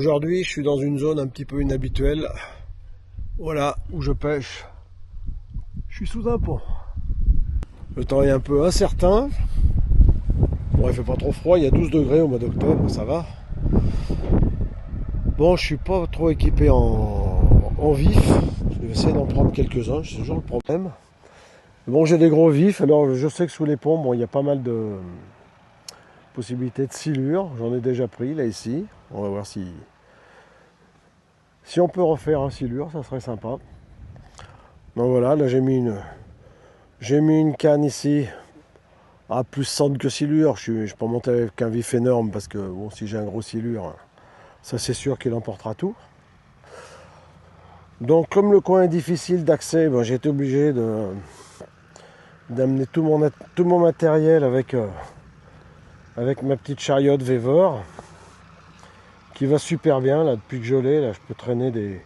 Aujourd'hui, je suis dans une zone un petit peu inhabituelle. Voilà où je pêche. Je suis sous un pont. Le temps est un peu incertain. Bon, il fait pas trop froid, il y a 12 degrés au mois d'octobre, ça va. Bon, je suis pas trop équipé en vif. Je vais essayer d'en prendre quelques-uns, c'est toujours le problème. Bon, j'ai des gros vifs, alors je sais que sous les ponts, bon, il y a pas mal de possibilités de silure. J'en ai déjà pris là ici. On va voir si on peut refaire un silure, ça serait sympa. Donc voilà, là j'ai mis une canne ici à plus 100 que silure. Je peux monter avec un vif énorme parce que bon, si j'ai un gros silure, ça c'est sûr qu'il emportera tout. Donc comme le coin est difficile d'accès, ben, j'ai été obligé d'amener tout mon matériel avec ma petite chariote Vevor qui va super bien là depuis que je l'ai. Là je peux traîner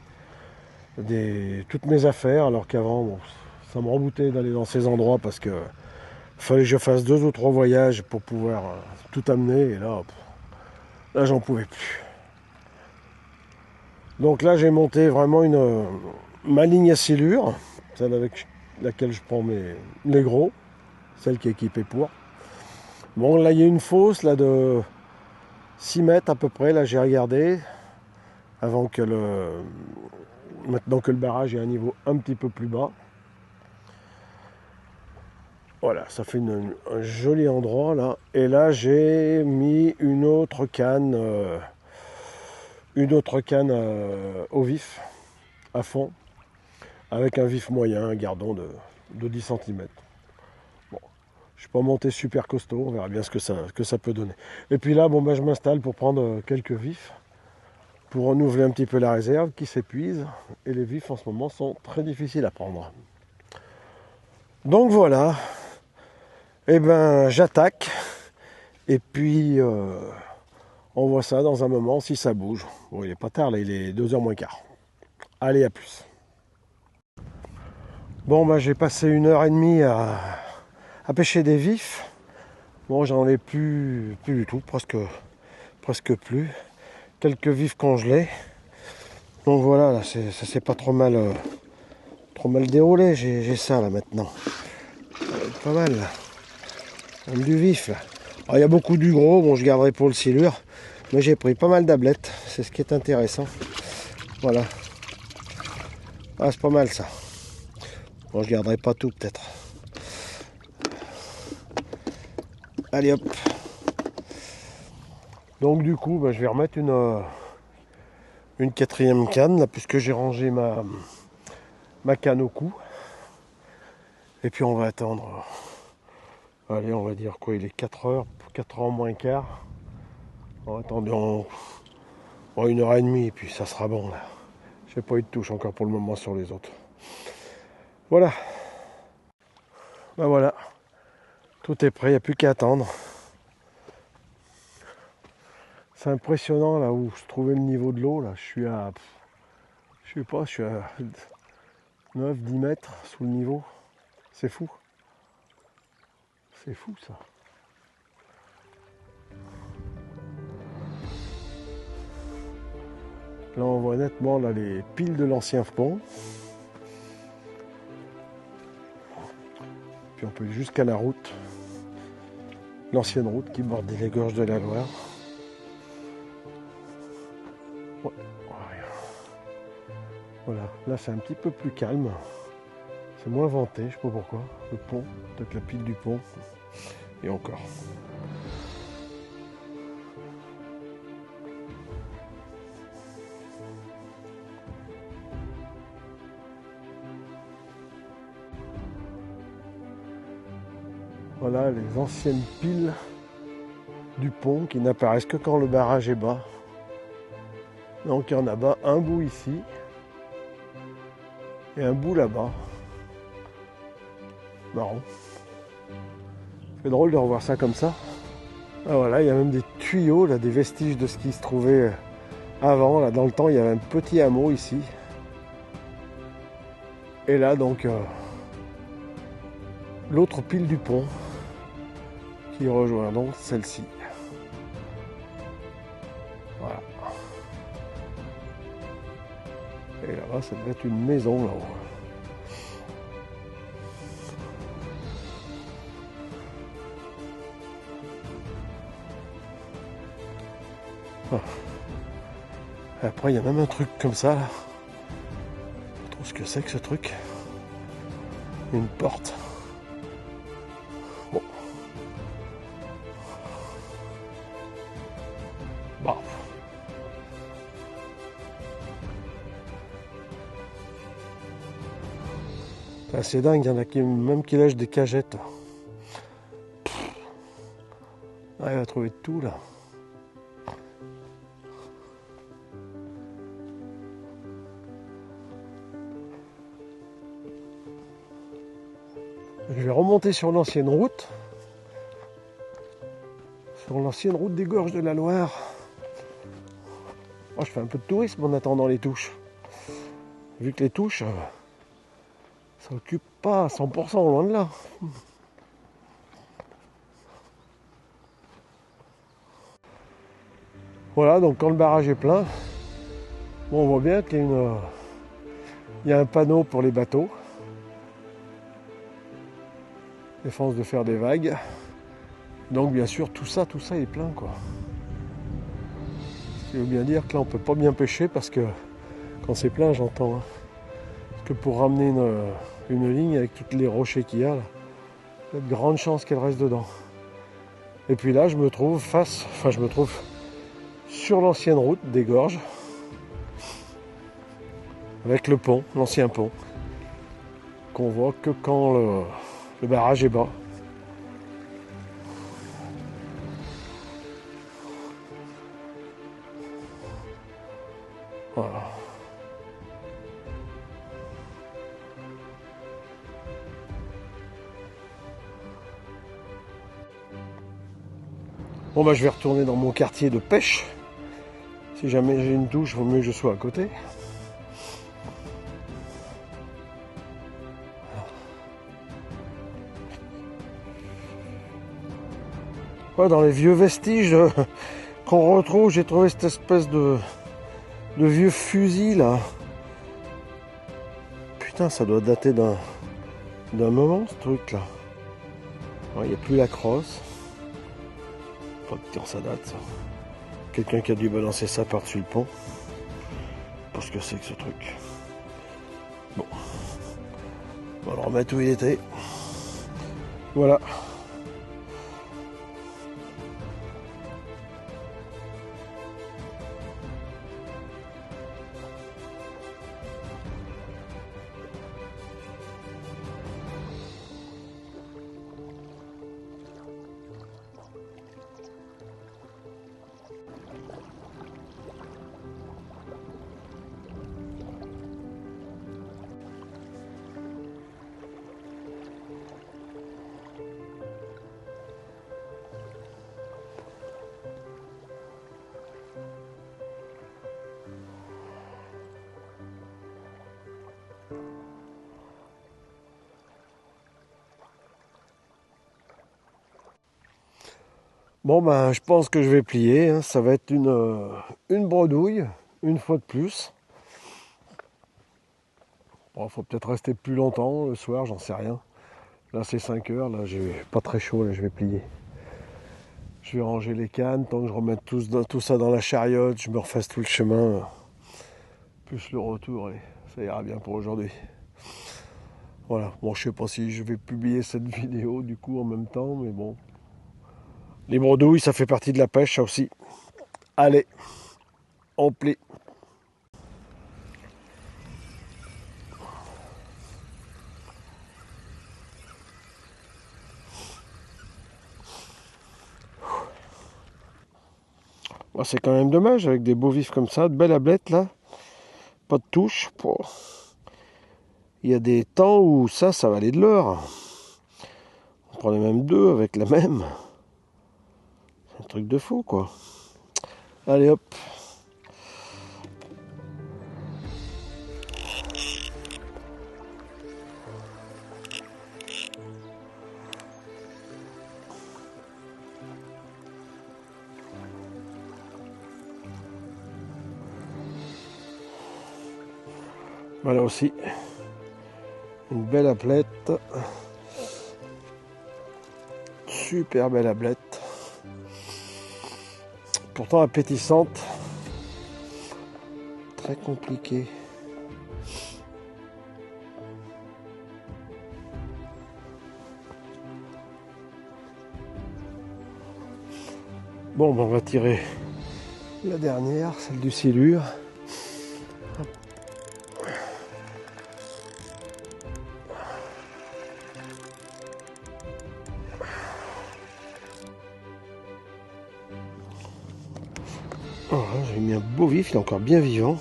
toutes mes affaires alors qu'avant bon, ça me reboutait d'aller dans ces endroits parce que fallait que je fasse 2 ou 3 voyages pour pouvoir tout amener et là j'en pouvais plus. Donc là j'ai monté vraiment ma ligne à silure, celle avec laquelle je prends les gros, celle qui est équipée pour. Bon là il y a une fosse là de 6 mètres à peu près, là j'ai regardé, maintenant que le barrage est à un niveau un petit peu plus bas. Voilà, ça fait un joli endroit là. Et là j'ai mis une autre canne au vif, à fond, avec un vif moyen, un gardon de 10 cm. Bon, je ne suis pas monté super costaud, on verra bien ce que ça peut donner. Et puis là, bon, ben, je m'installe pour prendre quelques vifs, pour renouveler un petit peu la réserve qui s'épuise. Et les vifs en ce moment sont très difficiles à prendre. Donc voilà, et ben j'attaque, et puis on voit ça dans un moment si ça bouge. Bon, il est pas tard, là, il est 2h moins quart. Allez, à plus. Bon, bah, j'ai passé 1h30 à pêcher des vifs. Bon, j'en ai plus du tout, presque plus. Quelques vifs congelés. Donc voilà, là, ça s'est pas trop mal déroulé. J'ai ça là maintenant. Pas mal. Là. Même du vif là. Alors, il y a beaucoup du gros, bon je garderai pour le silure. Mais j'ai pris pas mal d'ablettes, c'est ce qui est intéressant. Voilà. Ah, c'est pas mal ça. Bon, je garderai pas tout peut-être. Allez hop. Donc du coup, bah, je vais remettre une 4e canne, là, puisque j'ai rangé ma canne au cou. Et puis on va attendre. Allez, on va dire quoi, il est 4h moins quart. On va attendre 1h30 et puis ça sera bon là. J'ai pas eu de touche encore pour le moment sur les autres. Voilà. Ben voilà. Tout est prêt, il n'y a plus qu'à attendre. C'est impressionnant là où je trouvais le niveau de l'eau. Là, je suis à 9-10 mètres sous le niveau. C'est fou. C'est fou ça. Là on voit nettement là, les piles de l'ancien pont. Puis on peut aller jusqu'à la route. L'ancienne route qui bordait les gorges de la Loire. Ouais. Voilà, là c'est un petit peu plus calme. C'est moins venté, je sais pas pourquoi. Le pont, peut-être la pile du pont. Et encore. Voilà les anciennes piles du pont qui n'apparaissent que quand le barrage est bas. Donc il y en a bas un bout ici et un bout là-bas. Marrant. C'est drôle de revoir ça comme ça. Ah voilà, il y a même des tuyaux, là, des vestiges de ce qui se trouvait avant. Là, dans le temps, il y avait un petit hameau ici. Et là, donc, l'autre pile du pont qui rejoint donc celle-ci. Voilà. Et là-bas, ça devait être une maison là-haut. Ah. Après, il y a même un truc comme ça là. Je trouve ce que c'est que ce truc. Une porte. Bon. Bah. C'est assez dingue, il y en a qui, même qui lèchent des cagettes. Ah, il a trouvé tout là. Je vais remonter sur l'ancienne route. Sur l'ancienne route des gorges de la Loire. Moi, je fais un peu de tourisme en attendant les touches. Vu que les touches, ça occupe pas à 100%, loin de là. Voilà, donc quand le barrage est plein, bon, on voit bien qu'il y a un panneau pour les bateaux. Défense de faire des vagues. Donc bien sûr, tout ça est plein, quoi. Ce qui veut bien dire que là, on peut pas bien pêcher parce que quand c'est plein, j'entends. Hein, parce que pour ramener une ligne avec tous les rochers qu'il y a, là, il y a de grandes chances qu'elle reste dedans. Et puis là, je me trouve sur l'ancienne route des gorges, avec le pont, l'ancien pont, qu'on voit que quand le barrage est bas. Voilà. Bon bah je vais retourner dans mon quartier de pêche. Si jamais j'ai une touche, il vaut mieux que je sois à côté. Ouais, dans les vieux vestiges qu'on retrouve, j'ai trouvé cette espèce de vieux fusil là. Putain, ça doit dater d'un moment ce truc là. Il n'y a plus la crosse. Pas de quand ça date ça. Quelqu'un qui a dû balancer ça par-dessus le pont. Parce que c'est que ce truc. Bon. On va le remettre où il était. Voilà. Bon ben je pense que je vais plier, hein. Ça va être une bredouille, une fois de plus. Bon, faut peut-être rester plus longtemps le soir, j'en sais rien. Là c'est 5 heures, là j'ai pas très chaud, là je vais plier. Je vais ranger les cannes, tant que je remette tout ça dans la chariote, je me refasse tout le chemin, plus le retour, et ça ira bien pour aujourd'hui. Voilà, bon je sais pas si je vais publier cette vidéo du coup en même temps, mais bon. Les bredouilles, ça fait partie de la pêche, ça aussi. Allez, on plie. Bon, c'est quand même dommage avec des beaux vifs comme ça, de belles ablettes là. Pas de touche. Il y a des temps où ça valait de l'or. On prenait même deux avec la même. C'est un truc de fou quoi. Allez hop. Voilà aussi. Une belle ablette. Super belle ablette. Pourtant appétissante. Très compliqué. Bon, ben on va tirer la dernière, celle du silure. Oh, j'ai mis un beau vif, il est encore bien vivant.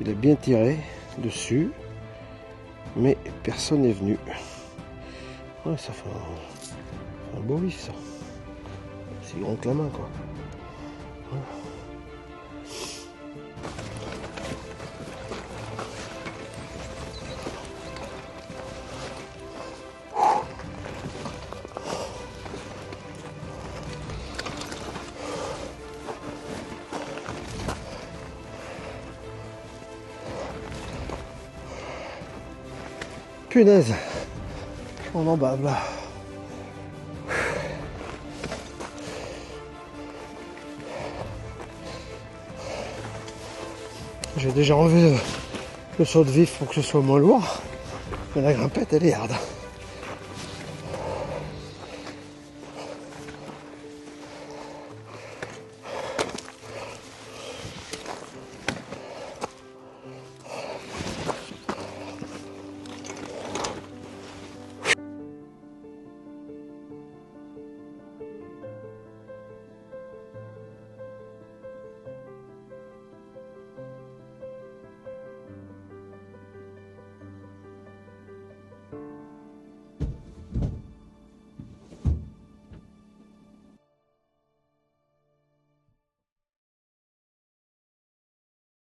Il a bien tiré dessus, mais personne n'est venu. Ouais, ça fait un beau vif, ça. C'est grand que la main, quoi. Ouais. Punaise, on en bave là. J'ai déjà enlevé le saut de vif pour que ce soit moins lourd, mais la grimpette elle est hard.